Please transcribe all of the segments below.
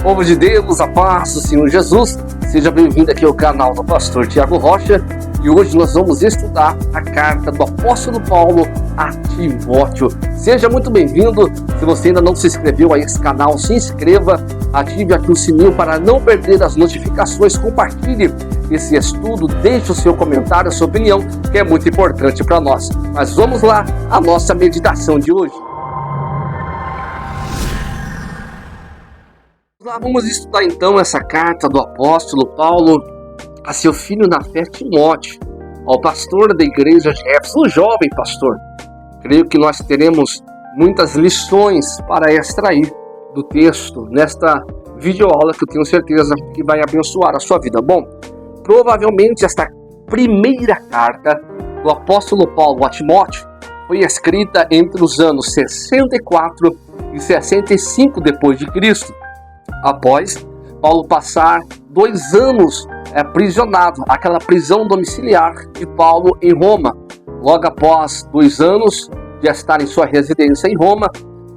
Povo de Deus, a paz do Senhor Jesus, seja bem-vindo aqui ao canal do Pastor Tiago Rocha. E hoje nós vamos estudar a carta do apóstolo Paulo a Timóteo. Seja muito bem-vindo. Se você ainda não se inscreveu a esse canal, se inscreva, ative aqui o sininho para não perder as notificações, compartilhe esse estudo, deixe o seu comentário, a sua opinião, que é muito importante para nós. Mas vamos lá, a nossa meditação de hoje. Vamos estudar então essa carta do apóstolo Paulo a seu filho na fé Timóteo, ao pastor da igreja de Éfeso, o jovem pastor. Creio que nós teremos muitas lições para extrair do texto nesta videoaula que eu tenho certeza que vai abençoar a sua vida. Bom, provavelmente esta primeira carta do apóstolo Paulo a Timóteo foi escrita entre os anos 64 e 65 depois de Cristo. Após Paulo passar 2 anos aprisionado, aquela prisão domiciliar de Paulo em Roma. Logo após 2 anos de estar em sua residência em Roma,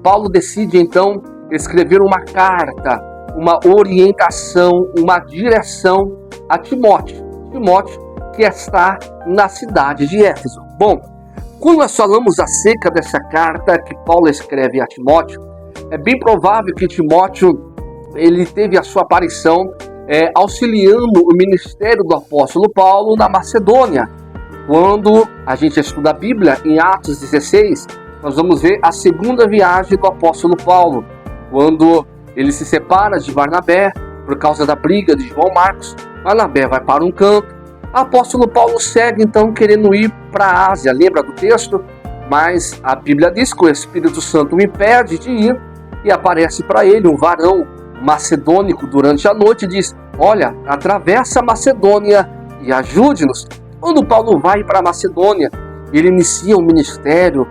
Paulo decide então escrever uma carta, uma orientação, uma direção a Timóteo. Timóteo que está na cidade de Éfeso. Bom, quando nós falamos acerca dessa carta que Paulo escreve a Timóteo, é bem provável que Timóteo ele teve a sua aparição auxiliando o ministério do apóstolo Paulo na Macedônia. Quando a gente estuda a Bíblia, em Atos 16, nós vamos ver a segunda viagem do apóstolo Paulo, quando ele se separa de Barnabé por causa da briga de João Marcos. Barnabé vai para um canto, o apóstolo Paulo segue então querendo ir para a Ásia, lembra do texto? Mas a Bíblia diz que o Espírito Santo o impede de ir e aparece para ele um varão macedônico durante a noite e diz: olha, atravessa a Macedônia e ajude-nos. Quando Paulo vai para a Macedônia, ele inicia um ministério,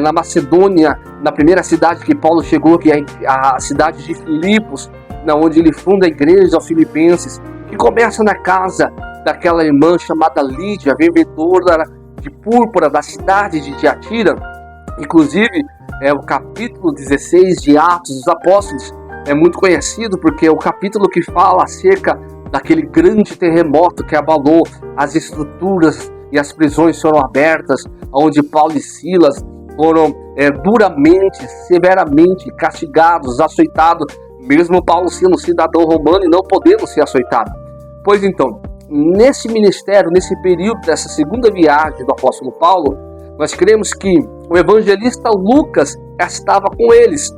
na Macedônia, na primeira cidade que Paulo chegou, que é a cidade de Filipos, onde ele funda a igreja aos Filipenses, que começa na casa daquela irmã chamada Lídia, vendedora de púrpura da cidade de Tiatira. Inclusive, o capítulo 16 de Atos dos Apóstolos é muito conhecido porque é o capítulo que fala acerca daquele grande terremoto que abalou as estruturas e as prisões foram abertas, onde Paulo e Silas foram duramente, severamente castigados, açoitados, mesmo Paulo sendo cidadão romano e não podendo ser açoitado. Pois então, nesse ministério, nesse período dessa segunda viagem do apóstolo Paulo, nós cremos que o evangelista Lucas estava com eles.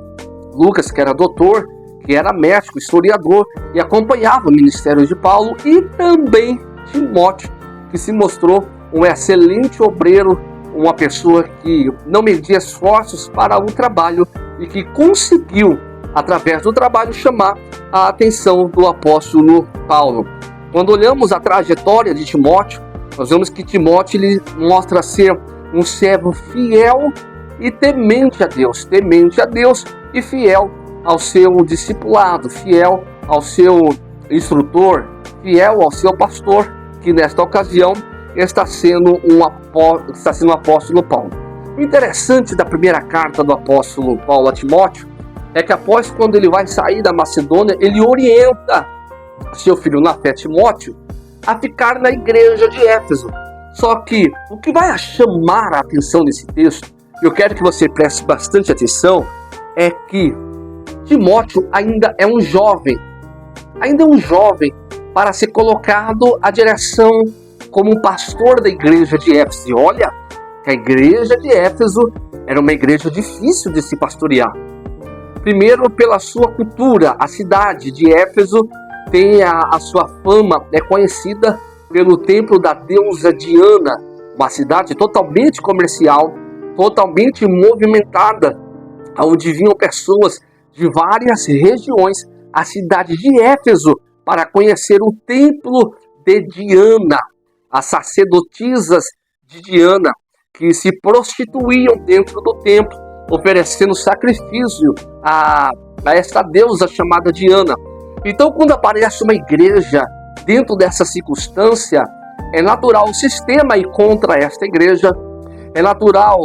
Lucas, que era doutor, que era médico, historiador, e acompanhava o ministério de Paulo, e também Timóteo, que se mostrou um excelente obreiro, uma pessoa que não media esforços para o trabalho e que conseguiu, através do trabalho, chamar a atenção do apóstolo Paulo. Quando olhamos a trajetória de Timóteo, nós vemos que Timóteo ele mostra ser um servo fiel e temente a Deus e fiel ao seu discipulado, fiel ao seu instrutor, fiel ao seu pastor, que nesta ocasião está sendo o apóstolo Paulo. O interessante da primeira carta do apóstolo Paulo a Timóteo é que após quando ele vai sair da Macedônia, ele orienta seu filho na fé Timóteo a ficar na igreja de Éfeso. Só que o que vai chamar a atenção nesse texto, eu quero que você preste bastante atenção, é que Timóteo ainda é um jovem para ser colocado à direção como um pastor da igreja de Éfeso. E olha que a igreja de Éfeso era uma igreja difícil de se pastorear. Primeiro, pela sua cultura, a cidade de Éfeso tem a sua fama, é conhecida pelo templo da deusa Diana, uma cidade totalmente comercial, totalmente movimentada, onde vinham pessoas de várias regiões à cidade de Éfeso para conhecer o templo de Diana, as sacerdotisas de Diana, que se prostituíam dentro do templo, oferecendo sacrifício a esta deusa chamada Diana. Então, quando aparece uma igreja dentro dessa circunstância, é natural o sistema ir contra esta igreja, é natural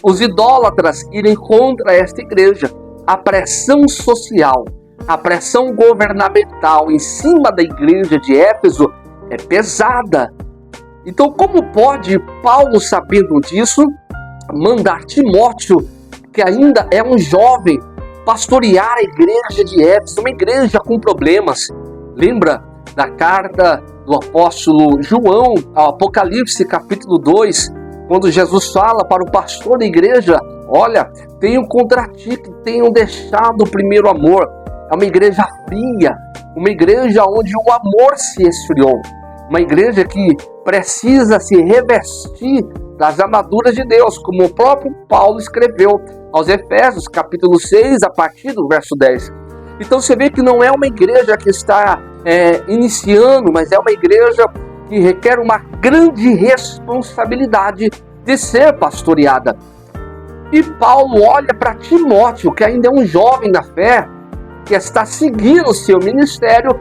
os idólatras irem contra esta igreja. A pressão social A pressão governamental em cima da igreja de Éfeso é pesada. Então, como pode Paulo, sabendo disso, mandar Timóteo, que ainda é um jovem, pastorear a igreja de Éfeso, uma igreja com problemas? Lembra da carta do apóstolo João ao Apocalipse, capítulo 2, quando Jesus fala para o pastor da igreja: olha, tenho contra ti que tenham deixado o primeiro amor. É uma igreja fria, uma igreja onde o amor se esfriou, uma igreja que precisa se revestir das armaduras de Deus, como o próprio Paulo escreveu aos Efésios, capítulo 6, a partir do verso 10. Então você vê que não é uma igreja que está iniciando, mas é uma igreja que requer uma grande responsabilidade de ser pastoreada. E Paulo olha para Timóteo, que ainda é um jovem na fé, que está seguindo o seu ministério,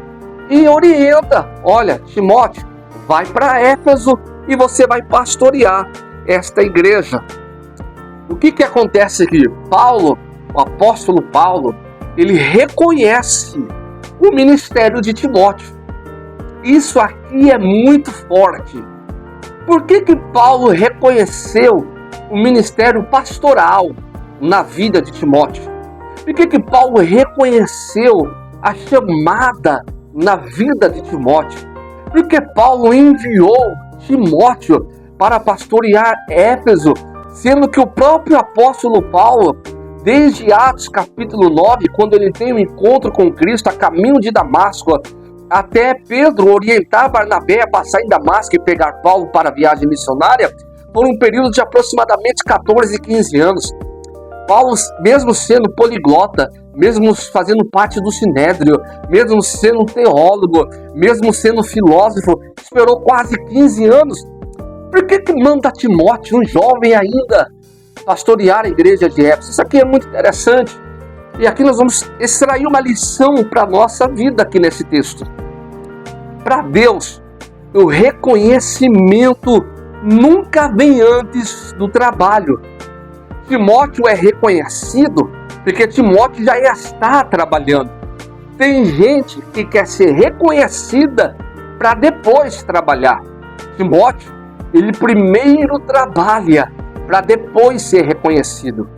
e orienta: olha, Timóteo, vai para Éfeso e você vai pastorear esta igreja. O que acontece aqui? Paulo, o apóstolo Paulo, ele reconhece o ministério de Timóteo. Isso aqui é muito forte. Por que Paulo reconheceu o ministério pastoral na vida de Timóteo? Por que Paulo reconheceu a chamada na vida de Timóteo? Porque Paulo enviou Timóteo para pastorear Éfeso, sendo que o próprio apóstolo Paulo, desde Atos capítulo 9, quando ele tem um encontro com Cristo a caminho de Damasco, até Pedro orientar Barnabé a passar em Damasco e pegar Paulo para a viagem missionária, por um período de aproximadamente 14, 15 anos. Paulo, mesmo sendo poliglota, mesmo fazendo parte do Sinédrio, mesmo sendo teólogo, mesmo sendo filósofo, esperou quase 15 anos. Por que manda Timóteo, um jovem ainda, pastorear a igreja de Éfeso? Isso aqui é muito interessante. E aqui nós vamos extrair uma lição para a nossa vida aqui nesse texto. Para Deus, o reconhecimento nunca vem antes do trabalho. Timóteo é reconhecido porque Timóteo já está trabalhando. Tem gente que quer ser reconhecida para depois trabalhar. Timóteo, ele primeiro trabalha para depois ser reconhecido.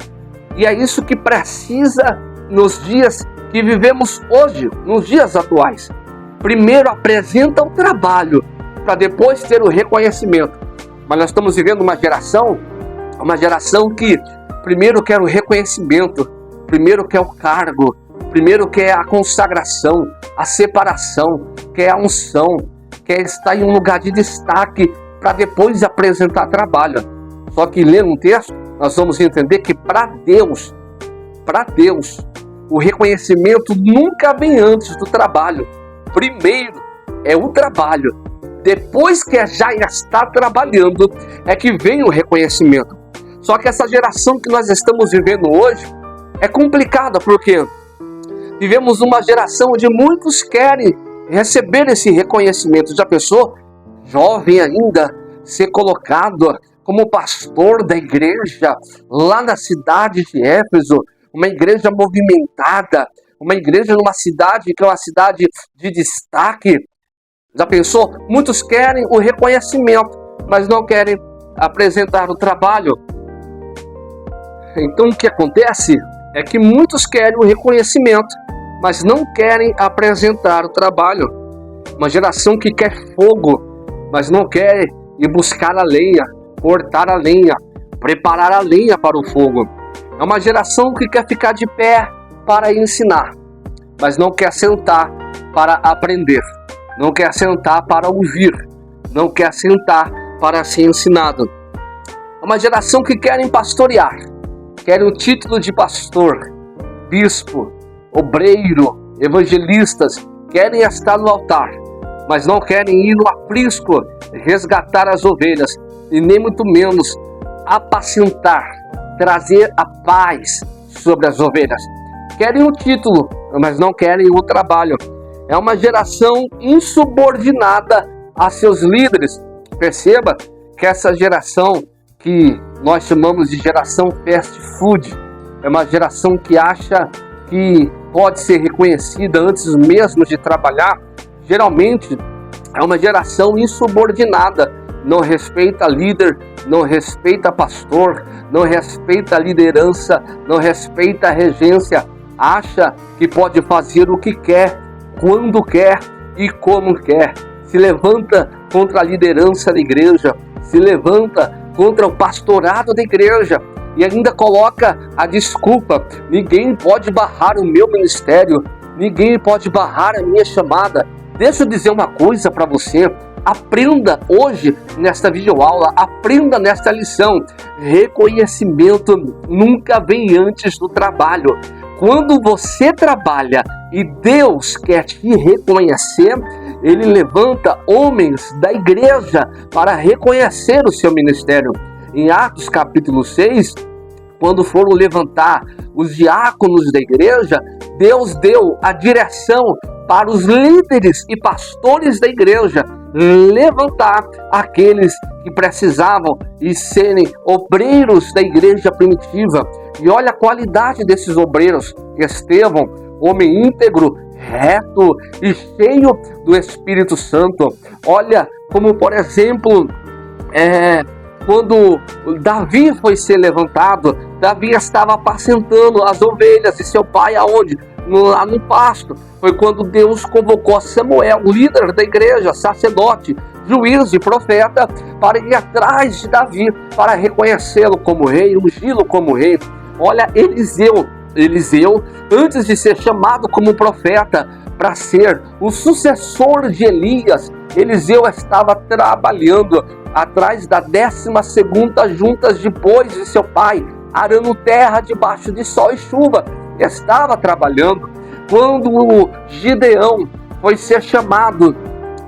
E é isso que precisa nos dias que vivemos hoje, nos dias atuais. Primeiro apresenta o trabalho para depois ter o reconhecimento. Mas nós estamos vivendo uma geração que primeiro quer o reconhecimento, primeiro quer o cargo, primeiro quer a consagração, a separação, quer a unção, quer estar em um lugar de destaque para depois apresentar trabalho. Só que lendo um texto, nós vamos entender que para Deus, o reconhecimento nunca vem antes do trabalho. Primeiro é o trabalho, depois que já está trabalhando, é que vem o reconhecimento. Só que essa geração que nós estamos vivendo hoje é complicada, porque vivemos uma geração onde muitos querem receber esse reconhecimento. Já pensou? Jovem ainda, ser colocado como pastor da igreja lá na cidade de Éfeso, uma igreja movimentada, uma igreja numa cidade que é uma cidade de destaque. Já pensou? Muitos querem o reconhecimento, mas não querem apresentar o trabalho. Então o que acontece é que muitos querem o reconhecimento, mas não querem apresentar o trabalho. Uma geração que quer fogo, mas não quer ir buscar a lenha, cortar a lenha, preparar a lenha para o fogo. É uma geração que quer ficar de pé para ensinar, mas não quer sentar para aprender, não quer sentar para ouvir, não quer sentar para ser ensinado. É uma geração que querem pastorear, querem o título de pastor, bispo, obreiro, evangelistas, querem estar no altar, mas não querem ir no aprisco, resgatar as ovelhas, e nem muito menos apacentar, trazer a paz sobre as ovelhas. Querem o título, mas não querem o trabalho. É uma geração insubordinada a seus líderes. Perceba que essa geração que nós chamamos de geração fast food é uma geração que acha que pode ser reconhecida antes mesmo de trabalhar, geralmente é uma geração insubordinada, não respeita líder, não respeita pastor, não respeita a liderança, não respeita a regência, acha que pode fazer o que quer, quando quer e como quer, se levanta contra a liderança da igreja, se levanta contra o pastorado da igreja e ainda coloca a desculpa: ninguém pode barrar o meu ministério, ninguém pode barrar a minha chamada. Deixa eu dizer uma coisa para você. Aprenda hoje nesta videoaula, aprenda nesta lição. Reconhecimento nunca vem antes do trabalho. Quando você trabalha e Deus quer te reconhecer, Ele levanta homens da igreja para reconhecer o seu ministério. Em Atos capítulo 6, quando foram levantar os diáconos da igreja, Deus deu a direção para os líderes e pastores da igreja levantar aqueles que precisavam e serem obreiros da igreja primitiva. E olha a qualidade desses obreiros. Estevão, homem íntegro, reto e cheio do Espírito Santo. Olha como, por exemplo, quando Davi foi ser levantado, Davi estava apacentando as ovelhas de seu pai aonde? Lá no pasto. Foi quando Deus convocou Samuel, líder da igreja, sacerdote, juiz e profeta, para ir atrás de Davi, para reconhecê-lo como rei, ungí-lo como rei. Olha, Eliseu, antes de ser chamado como profeta para ser o sucessor de Elias, Eliseu estava trabalhando atrás da 12ª juntas depois de seu pai, arando terra debaixo de sol e chuva. Estava trabalhando. Quando o Gideão foi ser chamado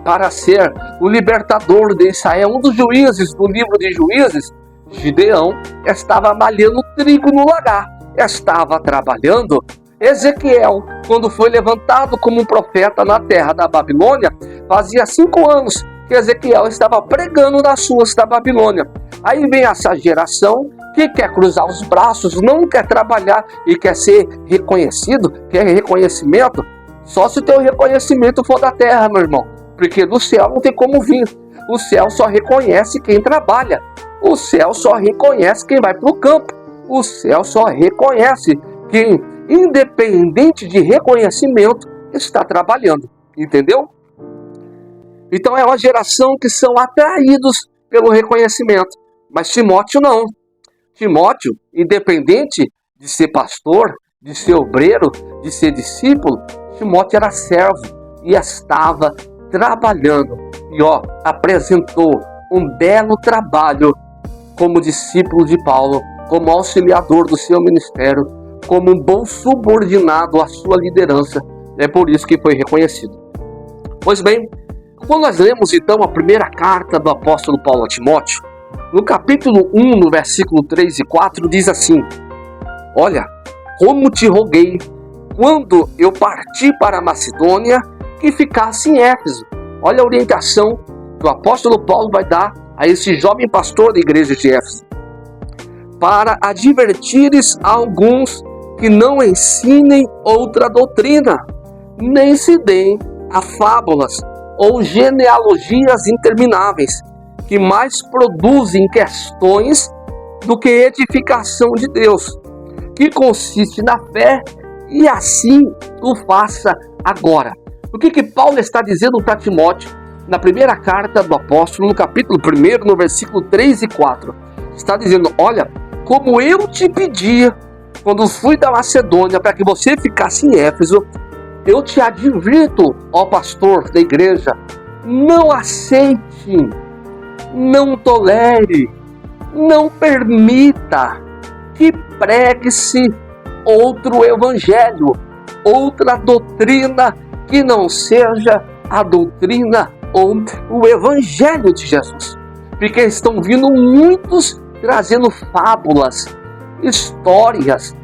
para ser o libertador de Israel, um dos juízes do livro de Juízes, Gideão estava malhando trigo no lagar, estava trabalhando. Ezequiel, quando foi levantado como profeta na terra da Babilônia, fazia 5 anos que Ezequiel estava pregando nas ruas da Babilônia. Aí vem essa geração que quer cruzar os braços, não quer trabalhar e quer ser reconhecido, quer reconhecimento. Só se o teu reconhecimento for da terra, meu irmão, porque do céu não tem como vir. O céu só reconhece quem trabalha. O céu só reconhece quem vai para o campo. O céu só reconhece quem, independente de reconhecimento, está trabalhando. Entendeu? Então é uma geração que são atraídos pelo reconhecimento. Mas Timóteo não. Timóteo, independente de ser pastor, de ser obreiro, de ser discípulo, Timóteo era servo e estava trabalhando. E apresentou um belo trabalho como discípulo de Paulo, como auxiliador do seu ministério, como um bom subordinado à sua liderança. É por isso que foi reconhecido. Pois bem, quando nós lemos então a primeira carta do apóstolo Paulo a Timóteo, no capítulo 1, no versículo 3 e 4, diz assim: olha, como te roguei, quando eu parti para a Macedônia, que ficasse em Éfeso. Olha a orientação que o apóstolo Paulo vai dar a esse jovem pastor da igreja de Éfeso. Para advertires a alguns que não ensinem outra doutrina, nem se deem a fábulas ou genealogias intermináveis, que mais produzem questões do que edificação de Deus, que consiste na fé, e assim o faça agora. O que Paulo está dizendo para Timóteo na primeira carta do apóstolo, no capítulo 1, no versículo 3 e 4? Está dizendo: olha, como eu te pedi quando fui da Macedônia para que você ficasse em Éfeso, eu te advirto, ó pastor da igreja, não aceite, não tolere, não permita que pregue-se outro evangelho, outra doutrina que não seja a doutrina ou o evangelho de Jesus. Porque estão vindo muitos trazendo fábulas, histórias,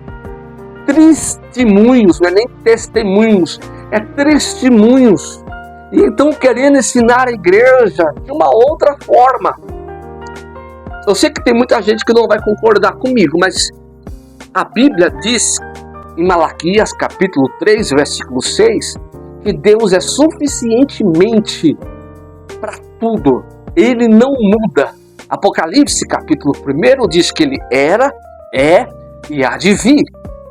testemunhos, não é nem testemunhos, é testemunhos. E então querendo ensinar a igreja de uma outra forma. Eu sei que tem muita gente que não vai concordar comigo, mas a Bíblia diz em Malaquias capítulo 3, versículo 6, que Deus é suficientemente para tudo. Ele não muda. Apocalipse capítulo 1 diz que ele era, é e há de vir.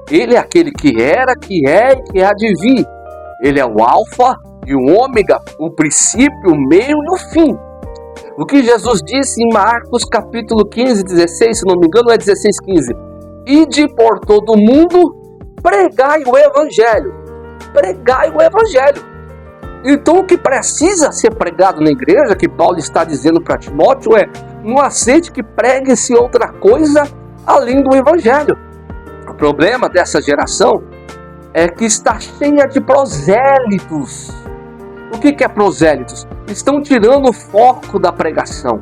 Ele é aquele que era, que é e que há de vir. Ele é o alfa e o ômega, o princípio, o meio e o fim. O que Jesus disse em Marcos capítulo 15, 16, se não me engano é 16, 15. Ide por todo o mundo, pregai o evangelho. Pregai o evangelho. Então o que precisa ser pregado na igreja, que Paulo está dizendo para Timóteo, é: não aceite que pregue-se outra coisa além do evangelho. O problema dessa geração é que está cheia de prosélitos. O que é prosélitos? Estão tirando o foco da pregação.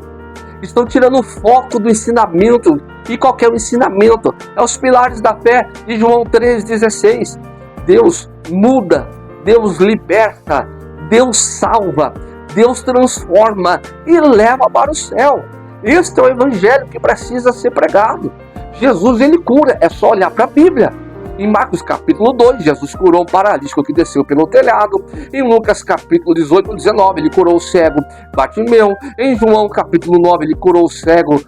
Estão tirando o foco do ensinamento. E qual que é o ensinamento? É os pilares da fé de João 3,16. Deus muda, Deus liberta, Deus salva, Deus transforma e leva para o céu. Este é o evangelho que precisa ser pregado. Jesus, ele cura, é só olhar para a Bíblia. Em Marcos capítulo 2, Jesus curou um paralítico que desceu pelo telhado. Em Lucas capítulo 18, 19, ele curou o cego Bartimeu. Em João capítulo 9, ele curou o cego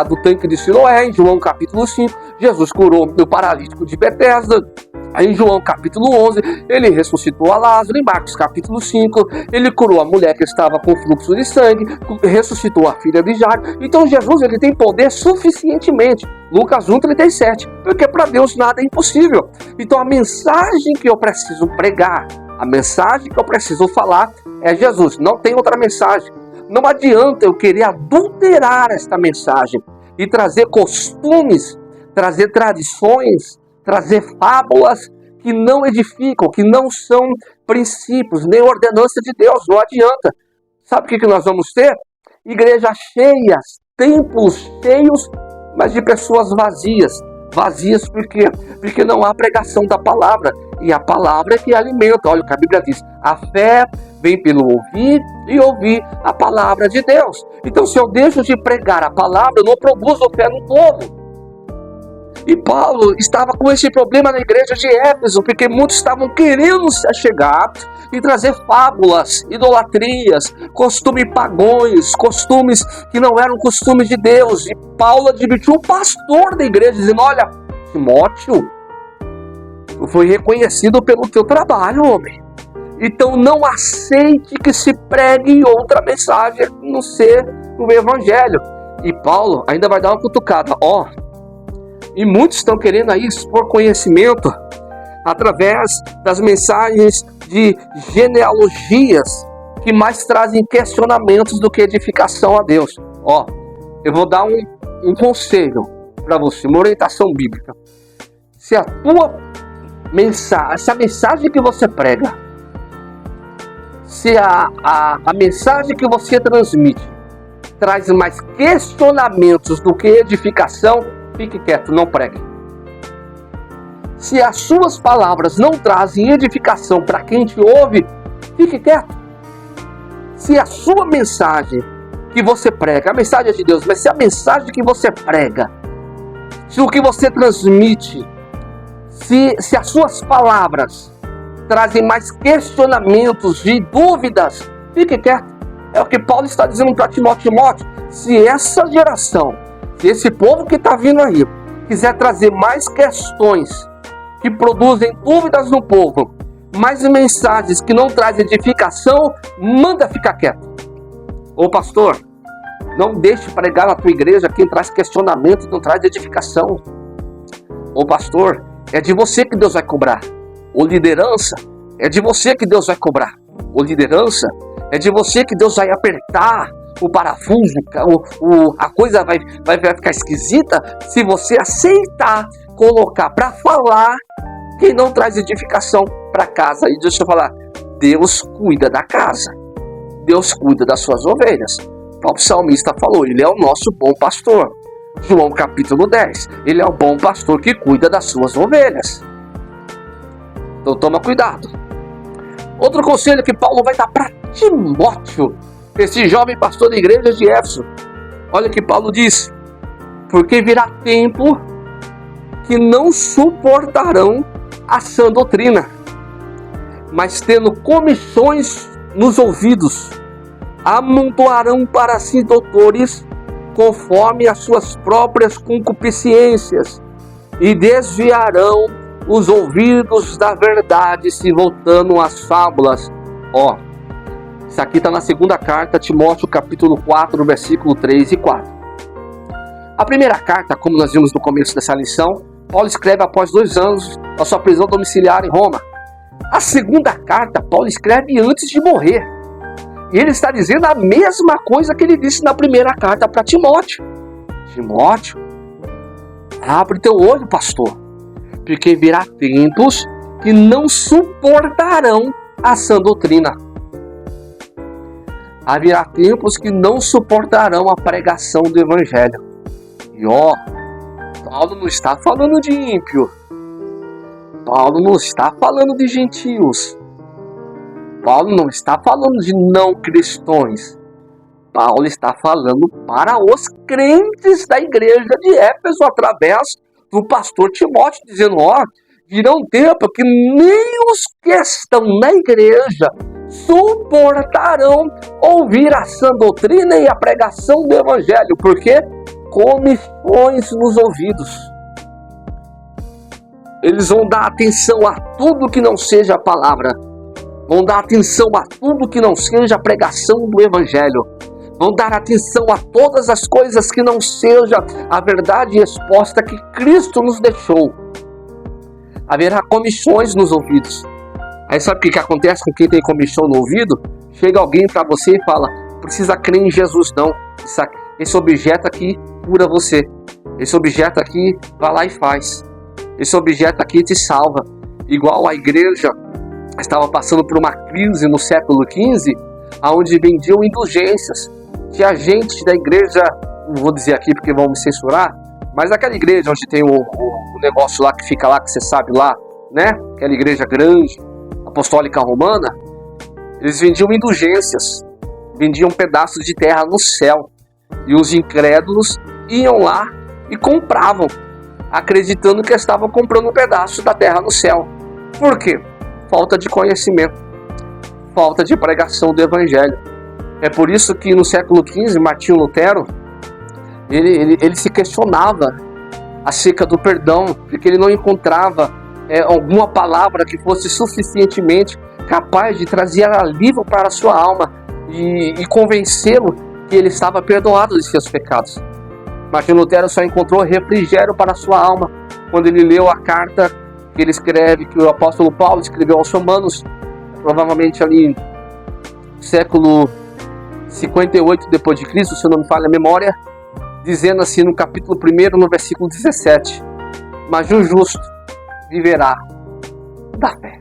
do tanque de Siloé. Em João capítulo 5, Jesus curou o paralítico de Betesda. Em João capítulo 11, ele ressuscitou a Lázaro. Em Marcos capítulo 5, ele curou a mulher que estava com fluxo de sangue, ressuscitou a filha de Jairo. Então Jesus, ele tem poder suficientemente. Lucas 1,37, porque para Deus nada é impossível. Então a mensagem que eu preciso pregar, a mensagem que eu preciso falar é Jesus, não tem outra mensagem. Não adianta eu querer adulterar esta mensagem e trazer costumes, trazer tradições, trazer fábulas que não edificam, que não são princípios, nem ordenança de Deus. Não adianta. Sabe o que nós vamos ter? Igrejas cheias, templos cheios, mas de pessoas vazias. Vazias por quê? Porque não há pregação da palavra. E a palavra é que alimenta. Olha o que a Bíblia diz. A fé vem pelo ouvir e ouvir a palavra de Deus. Então, se eu deixo de pregar a palavra, eu não produzo fé no povo. E Paulo estava com esse problema na igreja de Éfeso, porque muitos estavam querendo se achegar e trazer fábulas, idolatrias, costumes pagões, costumes que não eram costumes de Deus. E Paulo admitiu o pastor da igreja, dizendo: olha, Timóteo, tu foi reconhecido pelo teu trabalho, homem. Então não aceite que se pregue outra mensagem a não ser o evangelho. E Paulo ainda vai dar uma cutucada, e muitos estão querendo aí expor conhecimento através das mensagens de genealogias que mais trazem questionamentos do que edificação a Deus. Eu vou dar um conselho para você, uma orientação bíblica. Se a tua mensagem, se a mensagem que você prega, se a mensagem que você transmite traz mais questionamentos do que edificação, fique quieto, não pregue. Se as suas palavras não trazem edificação para quem te ouve, fique quieto. Se a sua mensagem que você prega, a mensagem é de Deus, mas se a mensagem que você prega, se o que você transmite, se as suas palavras trazem mais questionamentos e dúvidas, fique quieto. É o que Paulo está dizendo para Timóteo. Timóteo, se essa geração, se esse povo que está vindo aí quiser trazer mais questões que produzem dúvidas no povo, mais mensagens que não trazem edificação, manda ficar quieto. Ô pastor, não deixe pregar na tua igreja quem traz questionamento e não traz edificação. Ô pastor, é de você que Deus vai cobrar. Ô liderança, é de você que Deus vai cobrar. Ô liderança, é de você que Deus vai apertar o parafuso, a coisa vai ficar esquisita se você aceitar colocar para falar quem não traz edificação para casa. E deixa eu falar, Deus cuida da casa, Deus cuida das suas ovelhas. O próprio salmista falou, ele é o nosso bom pastor. João capítulo 10, ele é o bom pastor que cuida das suas ovelhas. Então toma cuidado. Outro conselho que Paulo vai dar para Timóteo, esse jovem pastor da igreja de Éfeso. Olha o que Paulo diz: porque virá tempo que não suportarão a sã doutrina, mas tendo comissões nos ouvidos, amontoarão para si doutores conforme as suas próprias concupiscências e desviarão os ouvidos da verdade, se voltando às fábulas. Isso aqui está na segunda carta a Timóteo, capítulo 4, versículo 3 e 4. A primeira carta, como nós vimos no começo dessa lição, Paulo escreve após 2 anos da sua prisão domiciliar em Roma. A segunda carta, Paulo escreve antes de morrer. E ele está dizendo a mesma coisa que ele disse na primeira carta para Timóteo. Timóteo, abre teu olho, pastor, porque virá tempos que não suportarão a sã doutrina. Haverá tempos que não suportarão a pregação do evangelho. E Paulo não está falando de ímpio. Paulo não está falando de gentios. Paulo não está falando de não cristãos. Paulo está falando para os crentes da igreja de Éfeso através do pastor Timóteo, dizendo, virá um tempo que nem os que estão na igreja suportarão ouvir a sã doutrina e a pregação do evangelho, porque comissões nos ouvidos. Eles vão dar atenção a tudo que não seja a palavra. Vão dar atenção a tudo que não seja a pregação do evangelho. Vão dar atenção a todas as coisas que não seja a verdade exposta que Cristo nos deixou. Haverá comissões nos ouvidos. Aí sabe o que acontece com quem tem comissão no ouvido? Chega alguém para você e fala, precisa crer em Jesus não. Esse objeto aqui cura você. Esse objeto aqui vai lá e faz. Esse objeto aqui te salva. Igual a igreja estava passando por uma crise no século XV, onde vendiam indulgências. Tinha gente da igreja, não vou dizer aqui porque vão me censurar, mas aquela igreja onde tem o negócio lá que fica lá, que você sabe lá, né? Aquela igreja grande, apostólica romana, eles vendiam indulgências, vendiam pedaços de terra no céu. E os incrédulos iam lá e compravam, acreditando que estavam comprando um pedaço da terra no céu. Por quê? Falta de conhecimento, falta de pregação do evangelho. É por isso que no século XV, Martinho Lutero, ele se questionava acerca do perdão, porque ele não encontrava alguma palavra que fosse suficientemente capaz de trazer alívio para a sua alma e convencê-lo que ele estava perdoado de seus pecados. Martinho Lutero só encontrou refrigério para a sua alma quando ele leu a carta que ele escreve, que o apóstolo Paulo escreveu aos Romanos, provavelmente ali século 58 depois de Cristo, se eu não me falha a memória, dizendo assim no capítulo 1, no versículo 17, mas o justo viverá da fé.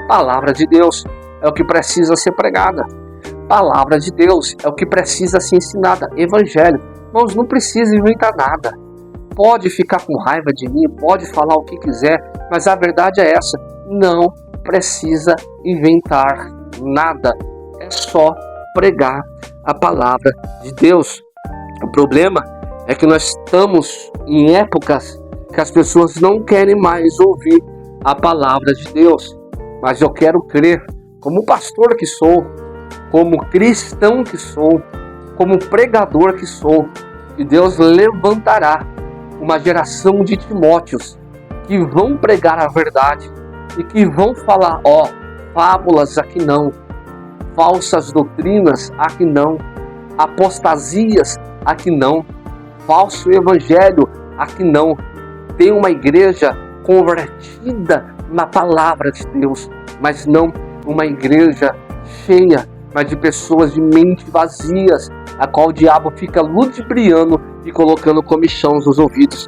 Palavra de Deus é o que precisa ser pregada. Palavra de Deus é o que precisa ser ensinada. Evangelho. Irmãos, não precisa inventar nada. Pode ficar com raiva de mim, pode falar o que quiser, mas a verdade é essa. Não precisa inventar nada. É só pregar a palavra de Deus. O problema é que nós estamos em épocas que as pessoas não querem mais ouvir a palavra de Deus. Mas eu quero crer, como pastor que sou, como cristão que sou, como pregador que sou, que Deus levantará uma geração de Timóteos que vão pregar a verdade e que vão falar, fábulas aqui não, falsas doutrinas aqui não, apostasias aqui não, falso evangelho aqui não. Tem uma igreja convertida na palavra de Deus, mas não uma igreja cheia, mas de pessoas de mente vazias, a qual o diabo fica ludibriando e colocando comichões nos ouvidos.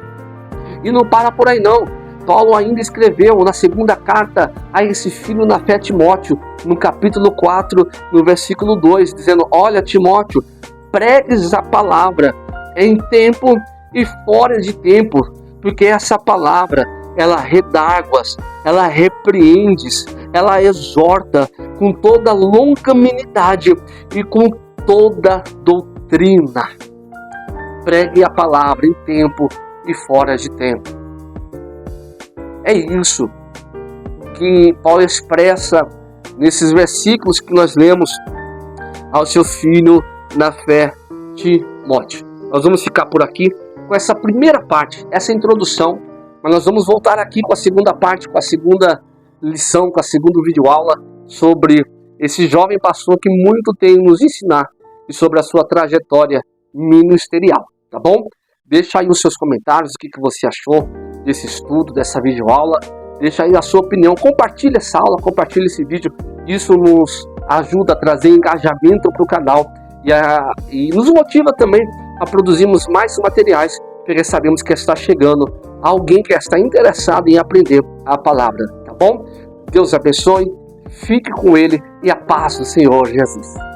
E não para por aí não. Paulo ainda escreveu na segunda carta a esse filho na fé, Timóteo, no capítulo 4, no versículo 2, dizendo, olha Timóteo, pregues a palavra em tempo e fora de tempo, porque essa palavra, ela redarguas, ela repreendes, ela exorta com toda longanimidade e com toda doutrina. Pregue a palavra em tempo e fora de tempo. É isso que Paulo expressa nesses versículos que nós lemos ao seu filho na fé, Timóteo. Nós vamos ficar por aqui com essa primeira parte, essa introdução, mas nós vamos voltar aqui com a segunda parte, com a segunda lição, com a segunda videoaula sobre esse jovem pastor que muito tem a nos ensinar e sobre a sua trajetória ministerial, tá bom? Deixa aí os seus comentários, o que você achou desse estudo, dessa videoaula. Deixa aí a sua opinião, compartilha essa aula, compartilha esse vídeo. Isso nos ajuda a trazer engajamento para o canal e nos motiva também a produzirmos mais materiais, porque sabemos que está chegando alguém que está interessado em aprender a palavra, tá bom? Deus abençoe, fique com ele e a paz do Senhor Jesus.